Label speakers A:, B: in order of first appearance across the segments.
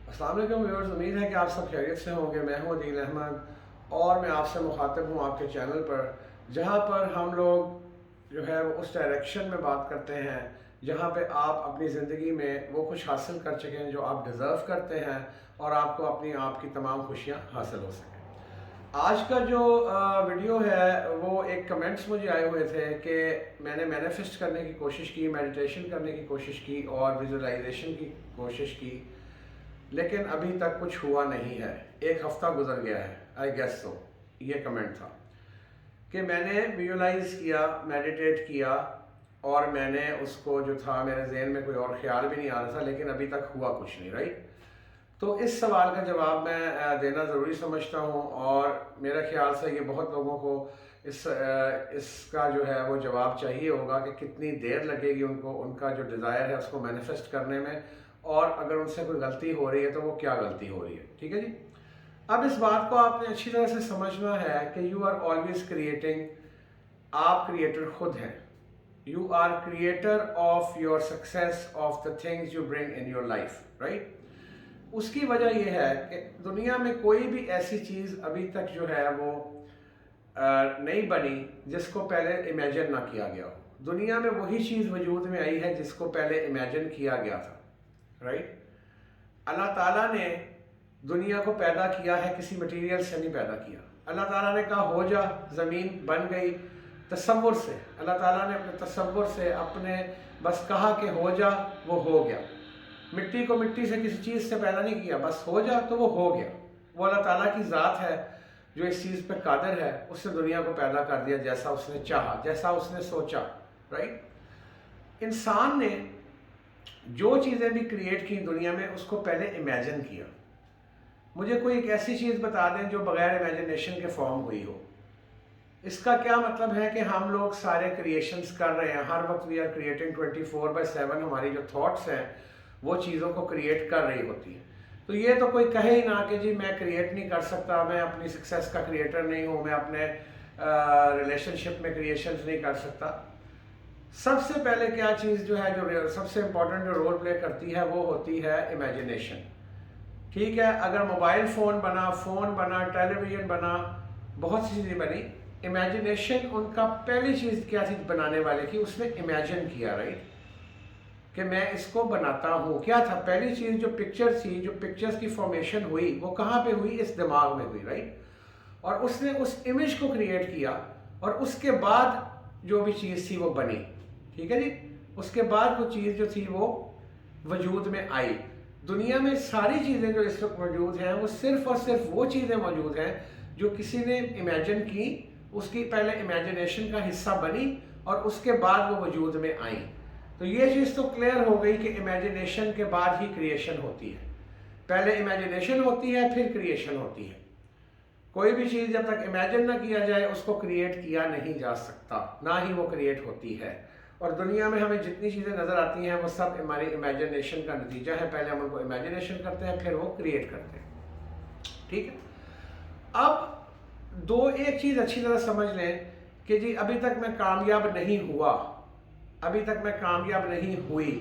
A: अस्सलाम वालेकुम व्यूअर्स, उम्मीद है कि आप सब खैरियत से होंगे। मैं हूं अदील अहमद और मैं आपसे मुखातिब हूं आपके चैनल पर, जहां पर हम लोग जो है वो उस डायरेक्शन में बात करते हैं जहां पे आप अपनी ज़िंदगी में वो कुछ हासिल कर सकें जो आप डिज़र्व करते हैं और आपको अपनी आप की तमाम खुशियां हासिल हो सकें। आज का जो वीडियो है वो एक कमेंट्स मुझे आए हुए थे कि मैंने मैनिफेस्ट करने की कोशिश की, मेडिटेशन करने की कोशिश की और विजुअलाइजेशन की कोशिश की, लेकिन अभी तक कुछ हुआ नहीं है। एक हफ्ता गुजर गया है, आई गेस सो। ये कमेंट था कि मैंने विजुअलाइज किया, मेडिटेट किया और मैंने उसको जो था मेरे जहन में कोई और ख्याल भी नहीं आ रहा था, लेकिन अभी तक हुआ कुछ नहीं, राइट। तो इस सवाल का जवाब मैं देना ज़रूरी समझता हूँ और मेरे ख्याल से ये बहुत लोगों को इसका जो है वो जवाब चाहिए होगा कि कितनी देर लगेगी उनको उनका जो डिज़ायर है उसको मैनिफेस्ट करने में, और अगर उनसे कोई गलती हो रही है तो वो क्या गलती हो रही है। ठीक है जी। अब इस बात को आपने अच्छी तरह से समझना है कि यू आर ऑलवेज क्रिएटिंग। आप क्रिएटर खुद हैं। You are creator of your success, of the things you bring in your life, right. उसकी वजह यह है कि दुनिया में कोई भी ऐसी चीज़ अभी तक जो है वो नहीं बनी जिसको पहले इमेजिन ना किया गया हो। दुनिया में वही चीज़ वजूद में आई है जिसको पहले इमेजिन किया गया था, राइट। अल्लाह ताला ने दुनिया को पैदा किया है, किसी मटेरियल से नहीं पैदा किया। अल्लाह ताला ने कहा हो जा, ज़मीन बन गई तसव्वुर से। अल्लाह ताला ने अपने तसव्वुर से अपने बस कहा कि हो जा, वो हो गया। मिट्टी को मिट्टी से किसी चीज़ से पैदा नहीं किया, बस हो जा तो वो हो गया। वो अल्लाह ताला की ज़ात है जो इस चीज़ पे कादिर है। उसने दुनिया को पैदा कर दिया जैसा उसने चाहा, जैसा उसने सोचा, राइट। इंसान ने जो चीज़ें भी क्रिएट की दुनिया में उसको पहले इमेजिन किया। मुझे कोई एक ऐसी चीज़ बता दें जो बगैर इमेजिनेशन के फॉर्म हुई हो। इसका क्या मतलब है कि हम लोग सारे क्रिएशंस कर रहे हैं, हर वक्त वी आर क्रिएटिंग 24/7। हमारी जो थॉट्स हैं वो चीज़ों को क्रिएट कर रही होती है। तो ये तो कोई कहे ही ना कि जी मैं क्रिएट नहीं कर सकता, मैं अपनी सक्सेस का क्रिएटर नहीं हूँ, मैं अपने रिलेशनशिप में क्रिएशंस नहीं कर सकता। सबसे पहले क्या चीज़ जो है, जो सबसे इंपॉर्टेंट जो रोल प्ले करती है वो होती है इमेजिनेशन। ठीक है, अगर मोबाइल फ़ोन बना, टेलीविज़न बना, बहुत सी चीज़ें बनी। इमेजिनेशन उनका पहली चीज़ क्या थी बनाने वाले की, उसने इमेजिन किया, राइट, कि मैं इसको बनाता हूँ। क्या था पहली चीज़, जो पिक्चर थी, जो पिक्चर्स की फॉर्मेशन हुई वो कहाँ पे हुई, इस दिमाग में हुई, राइट। और उसने उस इमेज को क्रिएट किया और उसके बाद जो भी चीज़ थी वो बनी। ठीक है जी। उसके बाद वो चीज़ जो थी वो वजूद में आई। दुनिया में सारी चीज़ें जो इस वक्त मौजूद हैं वो सिर्फ और सिर्फ वो चीज़ें मौजूद हैं जो किसी ने इमेजिन की, उसकी पहले इमेजिनेशन का हिस्सा बनी और उसके बाद वो वजूद में आई। तो ये चीज़ तो क्लियर हो गई कि इमेजिनेशन के बाद ही क्रिएशन होती है। पहले इमेजिनेशन होती है फिर क्रिएशन होती है। कोई भी चीज़ जब तक इमेजिन ना किया जाए उसको क्रिएट किया नहीं जा सकता, ना ही वो क्रिएट होती है। और दुनिया में हमें जितनी चीज़ें नज़र आती हैं वो सब हमारी इमेजिनेशन का नतीजा है। पहले हम उनको इमेजिनेशन करते हैं फिर वो क्रिएट करते हैं। ठीक है। अब एक चीज़ अच्छी तरह समझ लें कि जी अभी तक मैं कामयाब नहीं हुआ, अभी तक मैं कामयाब नहीं हुई।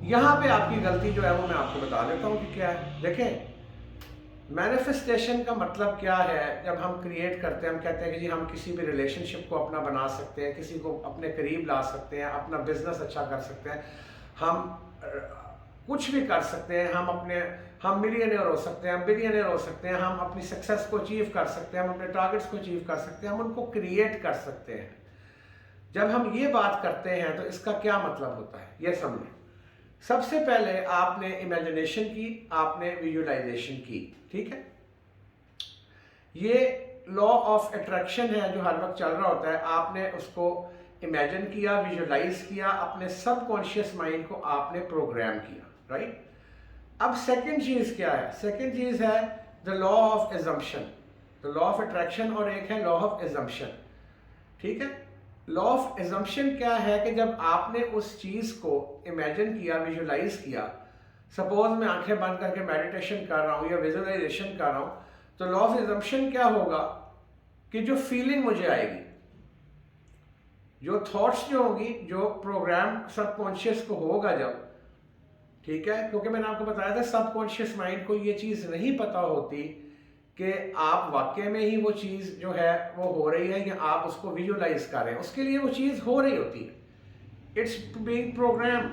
A: यहाँ पे आपकी गलती जो है वो मैं आपको बता देता हूँ कि क्या है। देखें, मैनिफेस्टेशन का मतलब क्या है। जब हम क्रिएट करते हैं, हम कहते हैं कि जी हम किसी भी रिलेशनशिप को अपना बना सकते हैं, किसी को अपने करीब ला सकते हैं, अपना बिजनेस अच्छा कर सकते हैं, हम कुछ भी कर सकते हैं, हम मिलियनेयर हो सकते हैं, हम बिलियनेयर हो सकते हैं, हम अपनी सक्सेस को अचीव कर सकते हैं, हम अपने टारगेट्स को अचीव कर सकते हैं, हम उनको क्रिएट कर सकते हैं। जब हम ये बात करते हैं तो इसका क्या मतलब होता है ये समझें। सबसे पहले आपने इमेजिनेशन की, आपने विजुअलाइजेशन की। ठीक है। ये लॉ ऑफ अट्रैक्शन है जो हर वक्त चल रहा होता है। आपने उसको इमेजिन किया, विजुअलाइज किया, अपने सबकॉन्शियस माइंड को आपने प्रोग्राम किया, राइट। अब सेकंड चीज क्या है, सेकंड चीज है the law of assumption. The law of attraction और एक है लॉ ऑफ एजम्पशन। ठीक है। लॉ ऑफ एजम्पशन क्या है कि जब आपने उस चीज को इमेजिन किया, विजुअलाइज किया, सपोज मैं आंखें बंद करके मेडिटेशन कर रहा हूं या विजुअलाइजेशन कर रहा हूं, तो लॉ ऑफ एजम्पशन क्या होगा कि जो फीलिंग मुझे आएगी, जो थॉट्स जो होंगी, जो प्रोग्राम सबकॉन्शियस को होगा जब, ठीक है, क्योंकि मैंने आपको बताया था सबकॉन्शियस माइंड को ये चीज़ नहीं पता होती कि आप वाकई में ही वो चीज़ जो है वो हो रही है या आप उसको विजुलाइज कर रहे हैं। उसके लिए वो चीज़ हो रही होती है, इट्स बीइंग प्रोग्राम।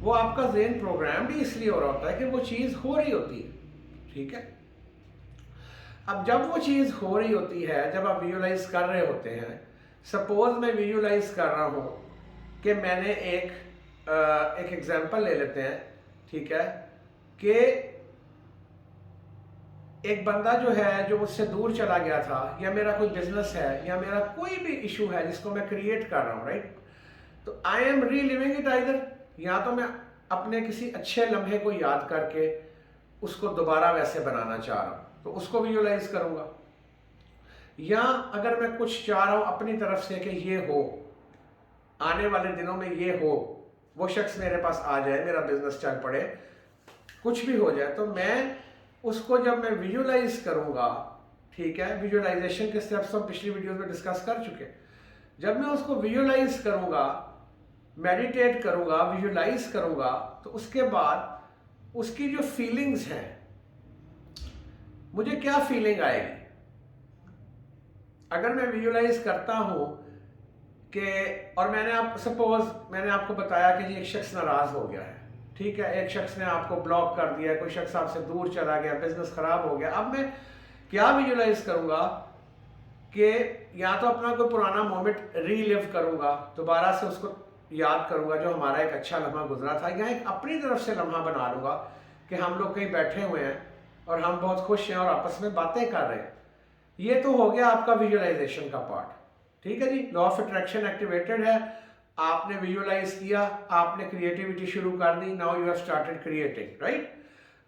A: वो आपका ज़हन प्रोग्राम भी इसलिए हो रहा होता है कि वो चीज़ हो रही होती है। ठीक है, अब जब वो चीज़ हो रही होती है, जब आप विजुलाइज कर रहे होते हैं, सपोज मैं विजुलाइज कर रहा हूँ कि मैंने एक एग्जांपल ले लेते हैं, ठीक है, कि एक बंदा जो है जो मुझसे दूर चला गया था, या मेरा कोई बिजनेस है, या मेरा कोई भी इशू है जिसको मैं क्रिएट कर रहा हूँ, राइट। तो I am reliving it either, या तो मैं अपने किसी अच्छे लम्हे को याद करके उसको दोबारा वैसे बनाना चाह रहा हूँ तो उसको विजुलाइज करूँगा, या अगर मैं कुछ चाह रहा हूँ अपनी तरफ से कि ये हो, आने वाले दिनों में ये हो, वो शख्स मेरे पास आ जाए, मेरा बिजनेस चल पड़े, कुछ भी हो जाए, तो मैं उसको जब मैं विजुलाइज करूँगा, ठीक है, विजुलाइजेशन के स्टेप्स हम पिछली वीडियो में डिस्कस कर चुके। जब मैं उसको विजुलाइज करूँगा, मेडिटेट करूँगा, विजुलाइज करूँगा, तो उसके बाद उसकी जो फीलिंग्स हैं, मुझे क्या फीलिंग आएगी। अगर मैं विजुलाइज करता हूँ कि, और मैंने आपको बताया कि जी एक शख्स नाराज़ हो गया है, ठीक है, एक शख्स ने आपको ब्लॉक कर दिया, कोई शख्स आपसे दूर चला गया, बिजनेस खराब हो गया। अब मैं क्या विजुलाइज करूँगा कि या तो अपना कोई पुराना मोमेंट रीलिव करूँगा, दोबारा से उसको याद करूँगा जो हमारा एक अच्छा लम्हा गुजरा था, या एक अपनी तरफ से लम्हा बना लूँगा कि हम लोग कहीं बैठे हुए हैं और हम बहुत खुश हैं और आपस में बातें कर रहे हैं। ये तो हो गया आपका विजुअलाइजेशन का पार्ट, ठीक है जी। लॉ ऑफ अट्रैक्शन एक्टिवेटेड है, आपने विजुअलाइज किया, आपने क्रिएटिविटी शुरू कर दी, now you have started creating, right.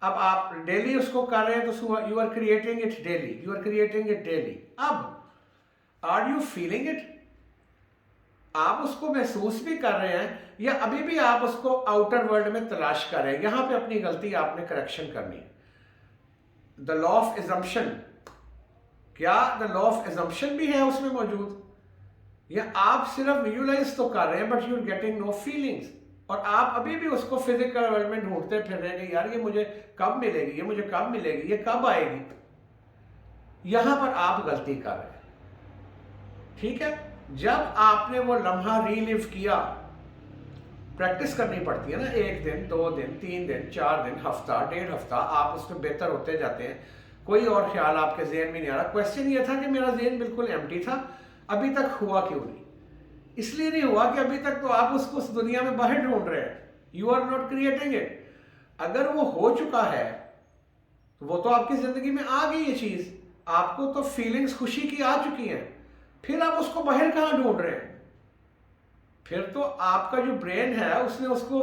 A: अब आप डेली उसको कर रहे हैं तो you are creating it daily, you are creating it daily. अब आर यू फीलिंग इट, आप उसको महसूस भी कर रहे हैं, या अभी भी आप उसको आउटर वर्ल्ड में तलाश कर रहे हैं। यहां पे अपनी गलती आपने करेक्शन करनी है। द लॉ ऑफ एजम्पशन, क्या द लॉ ऑफ एजम्पशन भी है उसमें मौजूद, या आप सिर्फ विजुलाइज तो कर रहे हैं but you are getting no feelings, और आप अभी भी उसको फिजिकल वर्ल्ड में ढूंढते फिर रहे हैं, यार ये मुझे कब मिलेगी, ये मुझे कब मिलेगी, ये कब आएगी। यहां पर आप गलती कर रहे हैं, ठीक है। जब आपने वो लम्हा रीलिव किया, प्रैक्टिस करनी पड़ती है ना, 1 दिन 2 दिन 3 दिन 4 दिन, हफ्ता 1.5 हफ्ता, आप उसमें बेहतर होते जाते हैं। कोई और ख्याल आपके जहन में नहीं आ रहा। क्वेश्चन ये था कि मेरा जहन बिल्कुल एम्प्टी था, अभी तक हुआ क्यों नहीं। इसलिए नहीं हुआ कि अभी तक तो आप उसको उस दुनिया में बाहर ढूंढ रहे हैं, you are not creating it. अगर वो हो चुका है तो वो तो आपकी जिंदगी में आ गई, ये चीज आपको तो फीलिंग्स खुशी की आ चुकी हैं, फिर आप उसको बाहर कहां ढूंढ रहे हैं। फिर तो आपका जो ब्रेन है उसने उसको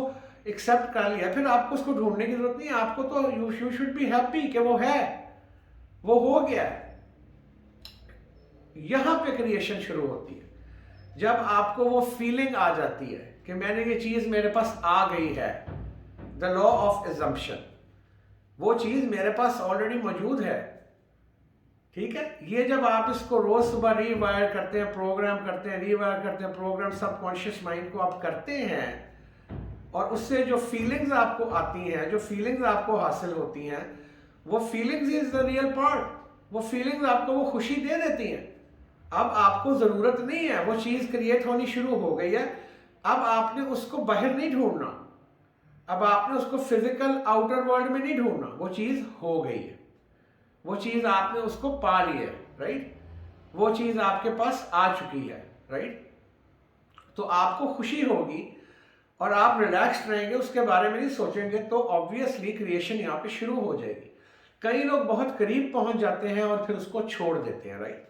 A: एक्सेप्ट कर लिया, फिर आपको उसको ढूंढने की जरूरत नहीं है। आपको तो यू शुड बी हैप्पी कि वो है, वो हो गया है। यहां पे क्रिएशन शुरू होती है जब आपको वो फीलिंग आ जाती है कि मैंने ये चीज मेरे पास आ गई है। द लॉ ऑफ एजम्पशन, वो चीज मेरे पास ऑलरेडी मौजूद है, ठीक है। ये जब आप इसको रोज सुबह रीवायर करते हैं, प्रोग्राम करते हैं, रीवायर करते हैं, प्रोग्राम सबकॉन्शियस माइंड को आप करते हैं, और उससे जो फीलिंग्स आपको आती हैं, जो फीलिंग्स आपको हासिल होती हैं, वो feelings is the real part. वो फीलिंग्स आपको वो खुशी दे देती हैं। अब आपको जरूरत नहीं है, वो चीज क्रिएट होनी शुरू हो गई है, अब आपने उसको बाहर नहीं ढूंढना, अब आपने उसको फिजिकल आउटर वर्ल्ड में नहीं ढूंढना, वो चीज हो गई है, वो चीज आपने उसको पा ली है, राइट। वो चीज आपके पास आ चुकी है, राइट। तो आपको खुशी होगी और आप रिलैक्स्ड रहेंगे, उसके बारे में नहीं सोचेंगे, तो ऑब्वियसली क्रिएशन यहाँ पे शुरू हो जाएगी। कई लोग बहुत करीब पहुंच जाते हैं और फिर उसको छोड़ देते हैं, राइट।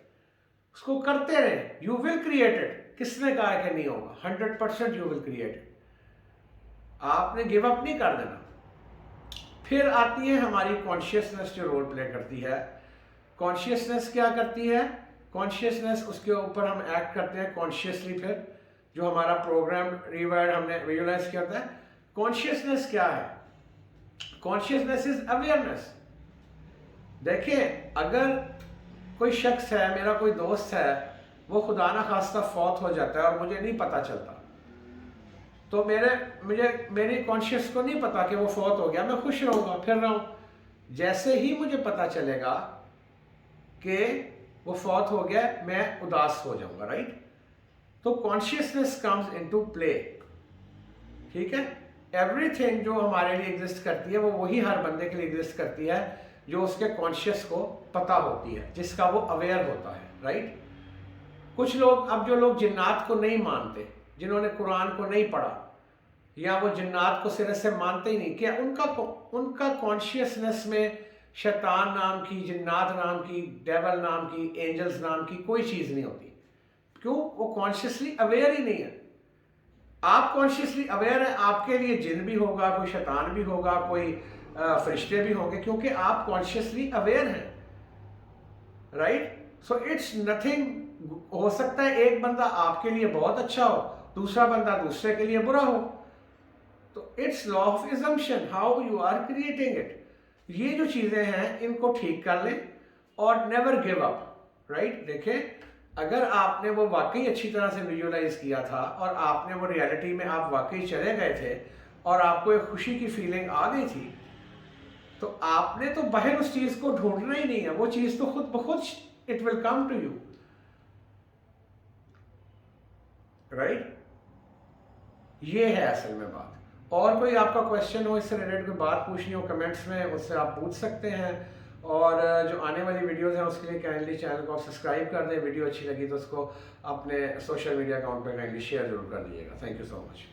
A: उसको करते रहे, यू विल क्रिएट इट। किसने कहा है कि नहीं होगा? 100% यू विल क्रिएट इट। आपने गिव अप नहीं कर देना। फिर आती है हमारी कॉन्शियसनेस जो रोल प्ले करती है। कॉन्शियसनेस क्या करती है? कॉन्शियसनेस, उसके ऊपर हम एक्ट करते हैं कॉन्शियसली। फिर जो हमारा प्रोग्राम रीवायर्ड हमने विजुलाइज किया था, कॉन्शियसनेस क्या है? Consciousness is awareness. देखिए, अगर कोई शख्स है, मेरा कोई दोस्त है, वो खुदा ना खास्ता फौत हो जाता है और मुझे नहीं पता चलता, तो मेरी कॉन्शियस को नहीं पता कि वो फौत हो गया, मैं खुश रहूँगा, फिर रहा हूँ। जैसे ही मुझे पता चलेगा कि वो फौत हो गया, मैं उदास हो जाऊँगा, राइट। तो कॉन्शियसनेस कम्स इनटू प्ले, ठीक है। एवरीथिंग जो हमारे लिए एग्जिस्ट करती है वो वही हर बंदे के लिए एग्जिस्ट करती है जो उसके कॉन्शियस को पता होती है, जिसका वो अवेयर होता है, राइट। कुछ लोग, अब जो लोग जिन्नात को नहीं मानते, जिन्होंने कुरान को नहीं पढ़ा, या वो जिन्नात को सिरे से मानते ही नहीं, क्या उनका कॉन्शियसनेस में शैतान नाम की, जिन्नात नाम की, डेवल नाम की, एंजल्स नाम की कोई चीज़ नहीं होती। क्यों? वो कॉन्शियसली अवेयर ही नहीं है। आप कॉन्शियसली अवेयर है, आपके लिए जिन भी होगा, कोई शैतान भी होगा, कोई फरिश्ते भी होंगे, क्योंकि आप कॉन्शियसली अवेयर हैं, राइट। So it's nothing. हो सकता है एक बंदा आपके लिए बहुत अच्छा हो, दूसरा बंदा दूसरे के लिए बुरा हो। तो it's law of assumption, how you are creating it. ये जो चीजें हैं इनको ठीक कर लें और नेवर गिव अप, राइट। देखें, अगर आपने वो वाकई अच्छी तरह से विजुअलाइज किया था और आपने वो रियलिटी में आप वाकई चले गए थे और आपको एक खुशी की फीलिंग आ गई थी, तो आपने तो बाहर उस चीज को ढूंढना ही नहीं है, वो चीज तो खुद ब खुद it will come to you, right. ये है असल में बात। और कोई आपका क्वेश्चन हो, इससे रिलेटेड कोई बात पूछनी हो, कमेंट्स में उससे आप पूछ सकते हैं। और जो आने वाली वीडियोस हैं उसके लिए काइंडली चैनल को आप सब्सक्राइब कर दें। वीडियो अच्छी लगी तो उसको अपने सोशल मीडिया अकाउंट पर काइंडली शेयर जरूर कर दीजिएगा। Thank you so much.